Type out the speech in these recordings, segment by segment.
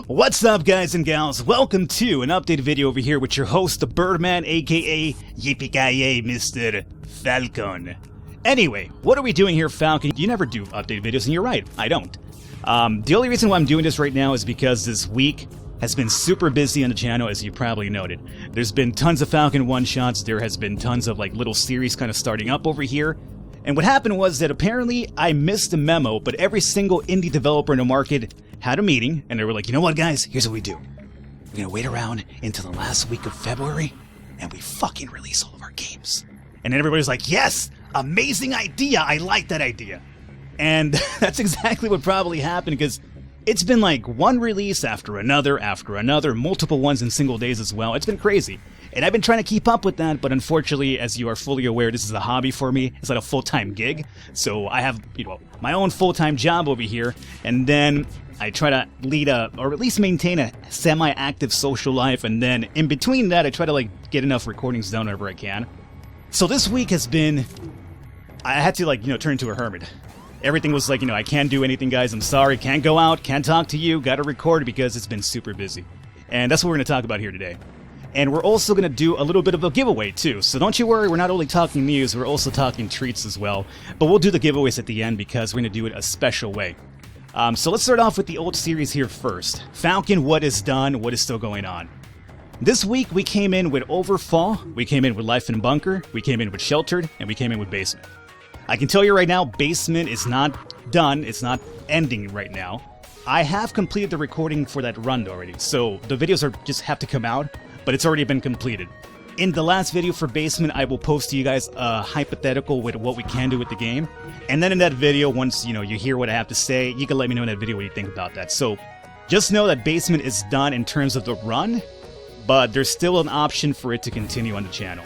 What's up, guys and gals? Welcome to an updated video over here with your host, the Birdman, aka Yippee Mr. Falcon. Anyway, what are we doing here, Falcon? You never do updated videos, and you're right, I don't. The only reason why I'm doing this right now is because this week has been super busy on the channel, as you probably noted. There's been tons of Falcon one-shots, there has been tons of like little series kind of starting up over here. And what happened was that apparently I missed a memo, but every single indie developer in the market had a meeting, and they were like, you know what, guys? Here's what we do. We're gonna wait around until the last week of February, and we fucking release all of our games. And then everybody's like, yes! Amazing idea! I like that idea! And that's exactly what probably happened, because it's been like one release after another, multiple ones in single days as well. It's been crazy. And I've been trying to keep up with that, but unfortunately, as you are fully aware, this is a hobby for me. It's not a full-time gig. So I have, my own full-time job over here, and then I try to lead or at least maintain a semi-active social life, and then in between that, I try to get enough recordings done whenever I can. So this week has been, I had to turn into a hermit. Everything was I can't do anything, guys. I'm sorry. Can't go out. Can't talk to you. Got to record because it's been super busy. And that's what we're going to talk about here today. And we're also going to do a little bit of a giveaway, too. So don't you worry, we're not only talking news, we're also talking treats as well. But we'll do the giveaways at the end because we're going to do it a special way. So let's start off with the old series here first. Falcon, what is done? What is still going on? This week, we came in with Overfall, we came in with Life in Bunker, we came in with Sheltered, and we came in with Basement. I can tell you right now, Basement is not done, it's not ending right now. I have completed the recording for that run already, so the videos just have to come out, but it's already been completed. In the last video for Basement, I will post to you guys a hypothetical with what we can do with the game, and then in that video, once you hear what I have to say, you can let me know in that video what you think about that. So just know that Basement is done in terms of the run, but there's still an option for it to continue on the channel.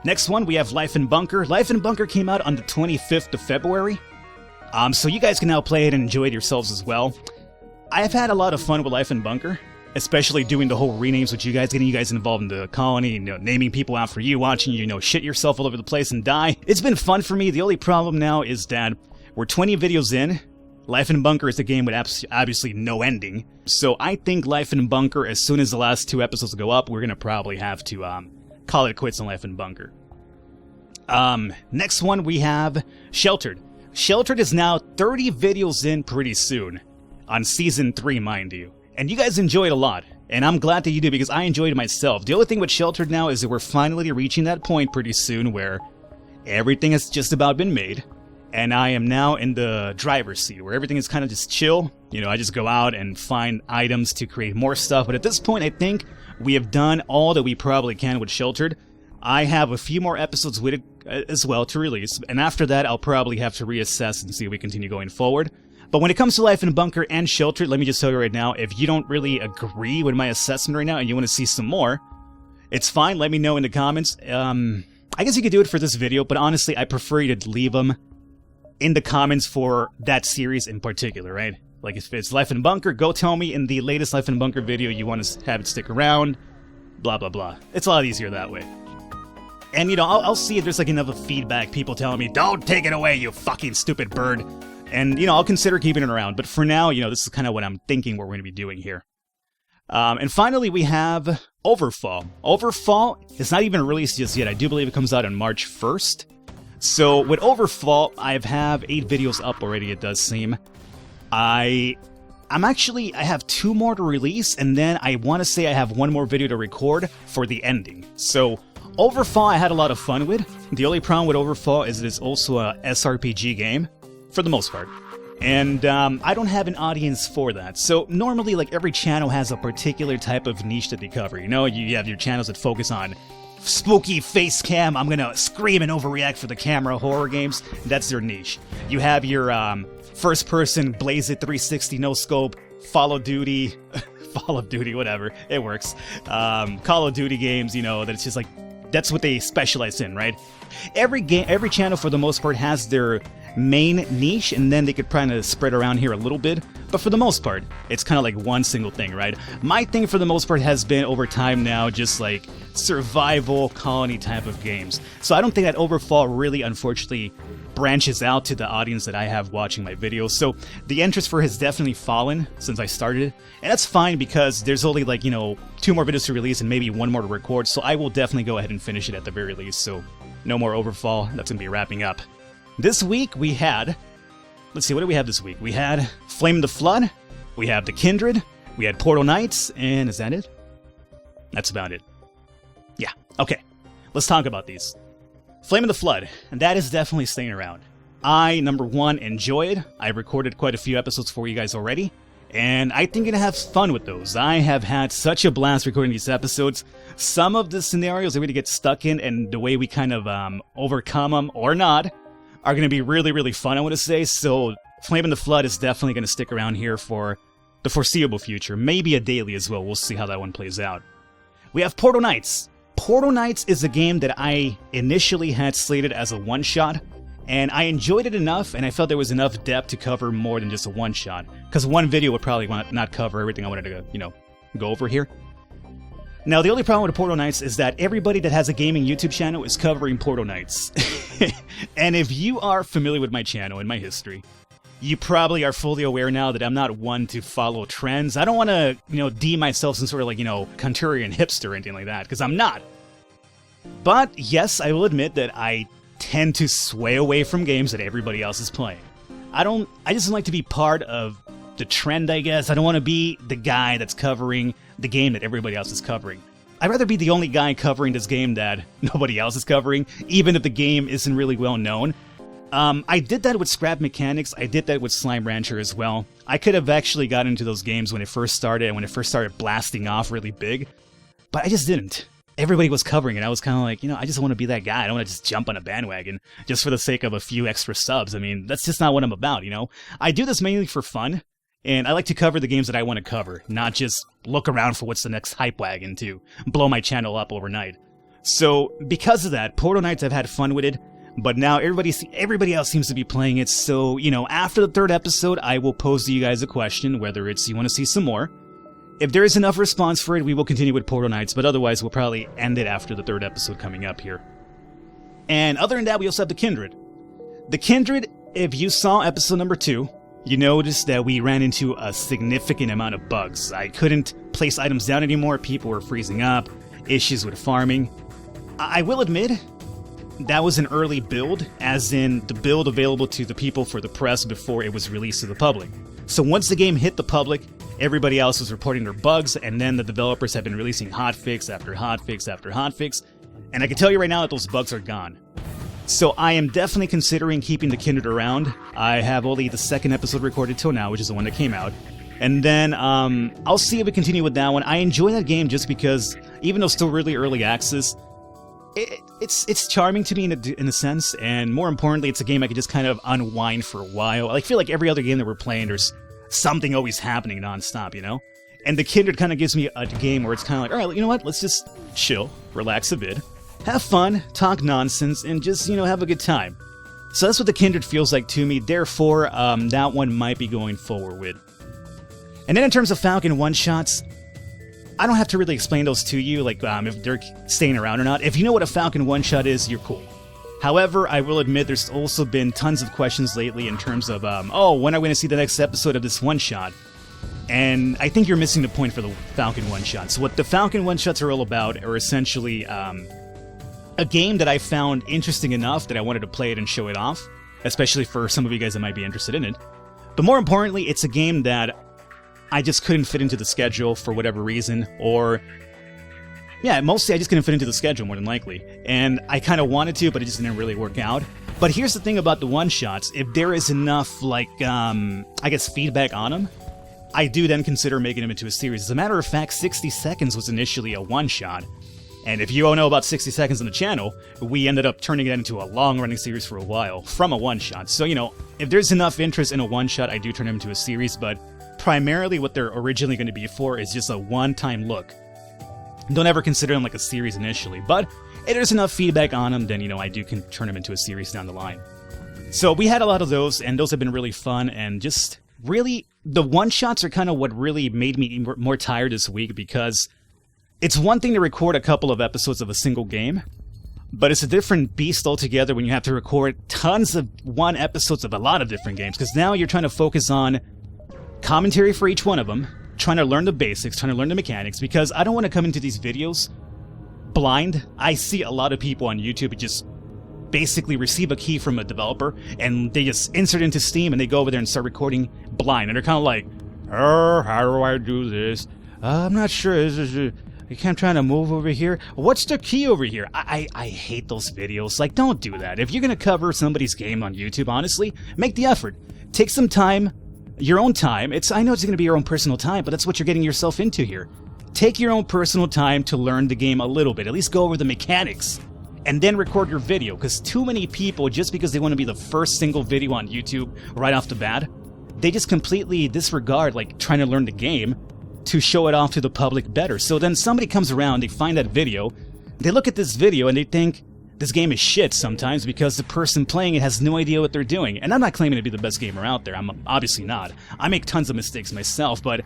Next one, we have Life in Bunker. Life in Bunker came out on the 25th of February. So you guys can now play it and enjoy it yourselves as well. I have had a lot of fun with Life in Bunker, especially doing the whole renames with you guys, getting you guys involved in the colony, naming people out for you, watching you, shit yourself all over the place and die. It's been fun for me. The only problem now is that we're 20 videos in. Life in Bunker is a game with obviously no ending. So I think Life in Bunker, as soon as the last 2 episodes go up, we're going to probably have to, call it quits on Life in Bunker. Next one we have Sheltered. Sheltered is now 30 videos in pretty soon. On Season 3, mind you. And you guys enjoy it a lot. And I'm glad that you do because I enjoyed it myself. The only thing with Sheltered now is that we're finally reaching that point pretty soon where everything has just about been made. And I am now in the driver's seat where everything is kind of just chill. I just go out and find items to create more stuff. But at this point, I think we have done all that we probably can with Sheltered. I have a few more episodes with it as well to release, and after that I'll probably have to reassess and see if we continue going forward. But when it comes to Life in Bunker and Sheltered, let me just tell you right now, if you don't really agree with my assessment right now and you want to see some more, it's fine, let me know in the comments. I guess you could do it for this video, but honestly I prefer you to leave them in the comments for that series in particular, right? Like if it's Life in Bunker, go tell me in the latest Life in Bunker video you want to have it stick around, blah blah blah. It's a lot easier that way. And I'll see if there's enough feedback, people telling me, don't take it away, you fucking stupid bird. And I'll consider keeping it around. But for now, this is kind of what I'm thinking what we're going to be doing here. And finally, we have Overfall. Overfall is not even released just yet. I do believe it comes out on March 1st. So with Overfall, I have 8 videos up already, it does seem. I have 2 more to release, and then I want to say I have 1 more video to record for the ending. So Overfall I had a lot of fun with. The only problem with Overfall is it is also a SRPG game, for the most part. And I don't have an audience for that. So normally every channel has a particular type of niche that they cover. You have your channels that focus on spooky face cam, I'm gonna scream and overreact for the camera horror games. That's their niche. You have your first person Blaze It 360 no scope, Call of Duty, whatever, it works. Call of Duty games, that it's just that's what they specialize in, right? Every channel for the most part has their main niche, and then they could kind of spread around here a little bit. But for the most part, it's kind of one single thing, right? My thing for the most part has been over time now just survival colony type of games. So I don't think that Overfall really, unfortunately, branches out to the audience that I have watching my videos. So the interest for it has definitely fallen since I started it. And that's fine because there's only like, 2 more videos to release and maybe 1 more to record. So I will definitely go ahead and finish it at the very least. So no more overfall. That's going to be wrapping up. This week we had, let's see, what do we have this week? We had Flame in the Flood. We have The Kindred. We had Portal Knights. And is that it? That's about it. Yeah. Okay. Let's talk about these. Flame in the Flood, and that is definitely staying around. I, number one, enjoy it. I've recorded quite a few episodes for you guys already, and I think you're gonna have fun with those. I have had such a blast recording these episodes. Some of the scenarios that we get stuck in and the way we kind of overcome them or not are gonna be really, really fun, I want to say. So Flame in the Flood is definitely gonna stick around here for the foreseeable future. Maybe a daily as well. We'll see how that one plays out. We have Portal Knights. Portal Knights is a game that I initially had slated as a one-shot, and I enjoyed it enough, and I felt there was enough depth to cover more than just a one-shot, because one video would probably not cover everything I wanted to, go over here. Now, the only problem with Portal Knights is that everybody that has a gaming YouTube channel is covering Portal Knights. And if you are familiar with my channel and my history, you probably are fully aware now that I'm not one to follow trends. I don't want to, deem myself some sort of contrarian hipster or anything like that, because I'm not. But yes, I will admit that I tend to sway away from games that everybody else is playing. I just don't like to be part of the trend, I guess. I don't want to be the guy that's covering the game that everybody else is covering. I'd rather be the only guy covering this game that nobody else is covering, even if the game isn't really well known. I did that with Scrap Mechanics. I did that with Slime Rancher as well. I could have actually got into those games when it first started and when it first started blasting off really big, but I just didn't. Everybody was covering it. I was kind of like, I just want to be that guy. I don't want to just jump on a bandwagon just for the sake of a few extra subs. I mean, that's just not what I'm about, I do this mainly for fun, and I like to cover the games that I want to cover, not just look around for what's the next hype wagon to blow my channel up overnight. So, because of that, Portal Knights, I've had fun with it. But now everybody else seems to be playing it, so, after the 3rd episode, I will pose to you guys a question, whether it's you want to see some more. If there is enough response for it, we will continue with Portal Knights, but otherwise we'll probably end it after the 3rd episode coming up here. And other than that, we also have The Kindred. The Kindred, if you saw episode number 2, you noticed that we ran into a significant amount of bugs. I couldn't place items down anymore, people were freezing up, issues with farming. I will admit, that was an early build, as in the build available to the people for the press before it was released to the public. So once the game hit the public, everybody else was reporting their bugs, and then the developers have been releasing hotfix after hotfix after hotfix, and I can tell you right now that those bugs are gone. So I am definitely considering keeping the Kindred around. I have only the 2nd episode recorded till now, which is the one that came out. And then I'll see if we continue with that one. I enjoy that game just because, even though it's still really early access, it's charming to me in a sense, and more importantly, it's a game I can just kind of unwind for a while. I feel like every other game that we're playing, there's something always happening nonstop, And The Kindred kind of gives me a game where it's kind of like, all right, you know what, let's just chill, relax a bit, have fun, talk nonsense, and just, have a good time. So that's what The Kindred feels like to me, therefore, that one might be going forward with. And then in terms of Falcon one-shots, I don't have to really explain those to you, if they're staying around or not. If you know what a Falcon one-shot is, you're cool. However, I will admit there's also been tons of questions lately in terms of, when are we going to see the next episode of this one-shot? And I think you're missing the point for the Falcon one-shots. What the Falcon one-shots are all about are essentially a game that I found interesting enough that I wanted to play it and show it off, especially for some of you guys that might be interested in it. But more importantly, it's a game that I just couldn't fit into the schedule for whatever reason, or mostly I just couldn't fit into the schedule more than likely. And I kind of wanted to, but it just didn't really work out. But here's the thing about the one-shots, if there is enough, feedback on them, I do then consider making them into a series. As a matter of fact, 60 Seconds was initially a one-shot. And if you all know about 60 Seconds on the channel, we ended up turning it into a long-running series for a while, from a one-shot. So, if there's enough interest in a one-shot, I do turn them into a series, but primarily what they're originally going to be for is just a one-time look. Don't ever consider them like a series initially, but if there's enough feedback on them, then, I do can turn them into a series down the line. So we had a lot of those, and those have been really fun, and just really, the one-shots are kind of what really made me more tired this week, because it's one thing to record a couple of episodes of a single game, But it's a different beast altogether when you have to record tons of episodes of a lot of different games, because now you're trying to focus on commentary for each one of them, trying to learn the basics, trying to learn the mechanics, because I don't want to come into these videos blind. I see a lot of people on YouTube who just basically receive a key from a developer and they just insert it into Steam and they go over there and start recording blind, and they're kind of like, oh, how do I do this? I'm not sure. I'm trying to move over here. What's the key over here? I hate those videos. Like, don't do that. If you're going to cover somebody's game on YouTube, honestly, make the effort. Take some time, your own time. I know it's going to be your own personal time, but that's what you're getting yourself into here. Take your own personal time to learn the game a little bit. At least go over the mechanics. And then record your video, because too many people, just because they want to be the first single video on YouTube right off the bat, they just completely disregard, like, trying to learn the game to show it off to the public better. So then somebody comes around, they find that video, they look at this video and they think this game is shit sometimes because the person playing it has no idea what they're doing. And I'm not claiming to be the best gamer out there. I'm obviously not. I make tons of mistakes myself, but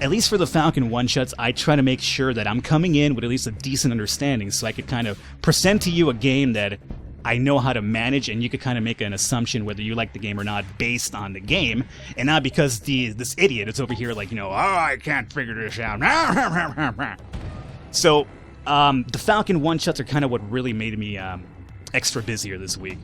at least for the Falcon one-shots, I try to make sure that I'm coming in with at least a decent understanding so I could kind of present to you a game that I know how to manage, and you could kind of make an assumption whether you like the game or not based on the game, and not because this idiot is over here like, oh, I can't figure this out. So, the Falcon one-shots are kind of what really made me extra busier this week.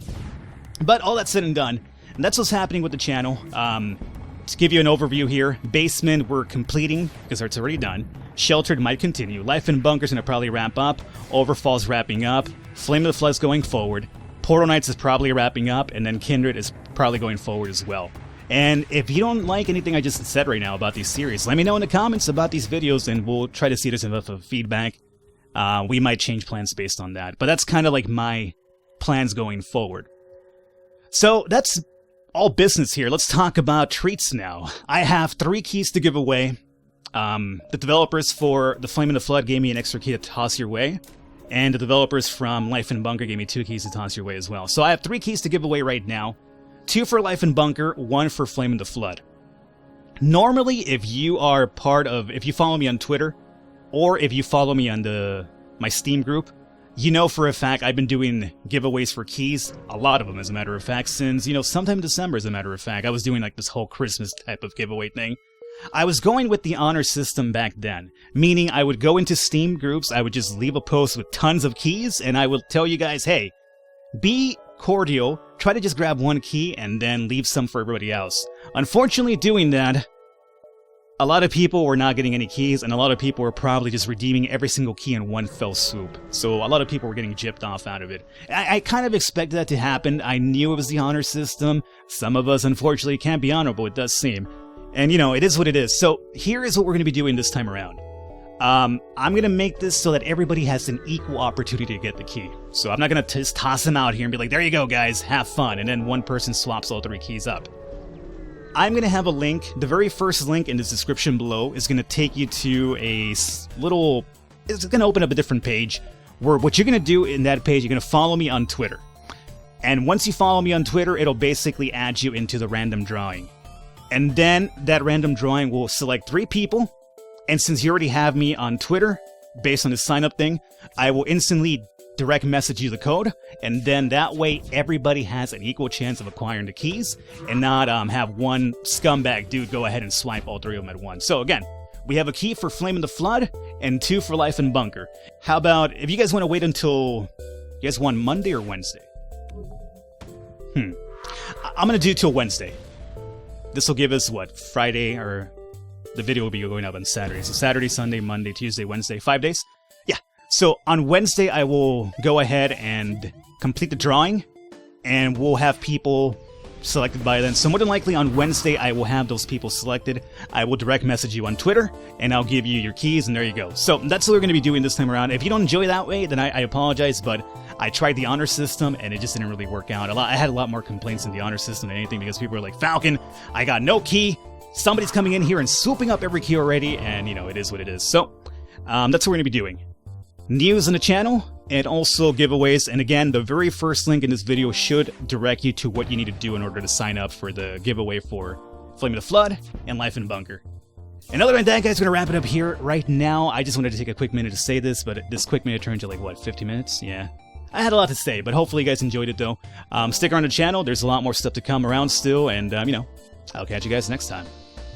But all that said and done, and that's what's happening with the channel. To give you an overview here, Basement we're completing, because it's already done. Sheltered might continue. Life in Bunker's going to probably wrap up. Overfall's wrapping up. Flame of the Flood's going forward. Portal Knights is probably wrapping up, and then Kindred is probably going forward as well. And if you don't like anything I just said right now about these series, let me know in the comments about these videos, and we'll try to see if there's enough of feedback. We might change plans based on that. But that's kind of like my plans going forward. So that's all business here. Let's talk about treats now. I have 3 keys to give away. The developers for The Flame in the Flood gave me an extra key to toss your way, and the developers from Life in Bunker gave me 2 keys to toss your way as well. So I have 3 keys to give away right now. 2 for Life in Bunker, 1 for Flame in the Flood. Normally, if you follow me on Twitter, or if you follow me on my Steam group, you know for a fact I've been doing giveaways for keys, a lot of them as a matter of fact, since, sometime in December as a matter of fact. I was doing like this whole Christmas type of giveaway thing. I was going with the honor system back then, meaning I would go into Steam groups, I would just leave a post with tons of keys, and I would tell you guys, hey, be cordial, try to just grab 1 key, and then leave some for everybody else. Unfortunately, doing that, a lot of people were not getting any keys, and a lot of people were probably just redeeming every single key in one fell swoop. So a lot of people were getting gypped off out of it. I kind of expected that to happen. I knew it was the honor system. Some of us, unfortunately, can't be honorable, it does seem. And, it is what it is. So here is what we're going to be doing this time around. I'm going to make this so that everybody has an equal opportunity to get the key. So I'm not going to just toss them out here and be like, there you go, guys, have fun. And then one person swaps all 3 keys up. I'm going to have a link. The very first link in the description below is going to take you to it's going to open up a different page where what you're going to do in that page, you're going to follow me on Twitter. And once you follow me on Twitter, it'll basically add you into the random drawing. And then that random drawing will select 3 people. And since you already have me on Twitter, based on the sign-up thing, I will instantly direct message you the code. And then that way, everybody has an equal chance of acquiring the keys and not have one scumbag dude go ahead and swipe all 3 of them at once. So again, we have a key for Flame in the Flood and 2 for Life in Bunker. How about, if you guys want to wait until, you guys want Monday or Wednesday? I'm going to do till Wednesday. This will give us, Friday, or the video will be going up on Saturday. So Saturday, Sunday, Monday, Tuesday, Wednesday, 5 days? Yeah. So on Wednesday, I will go ahead and complete the drawing, and we'll have people selected by then. So more than likely on Wednesday, I will have those people selected. I will direct message you on Twitter, and I'll give you your keys, and there you go. So that's what we're going to be doing this time around. If you don't enjoy that way, then I apologize, but I tried the honor system, and it just didn't really work out. I had a lot more complaints in the honor system than anything, because people were like, Falcon, I got no key. Somebody's coming in here and swooping up every key already, and, it is what it is. So that's what we're going to be doing. News on the channel, and also giveaways. And again, the very first link in this video should direct you to what you need to do in order to sign up for the giveaway for Flame of the Flood and Life in Bunker. And other than that, guys, we're going to wrap it up here right now. I just wanted to take a quick minute to say this, but this quick minute turned to 50 minutes? Yeah. I had a lot to say, but hopefully you guys enjoyed it though. Stick around the channel. There's a lot more stuff to come around still, and you know, I'll catch you guys next time.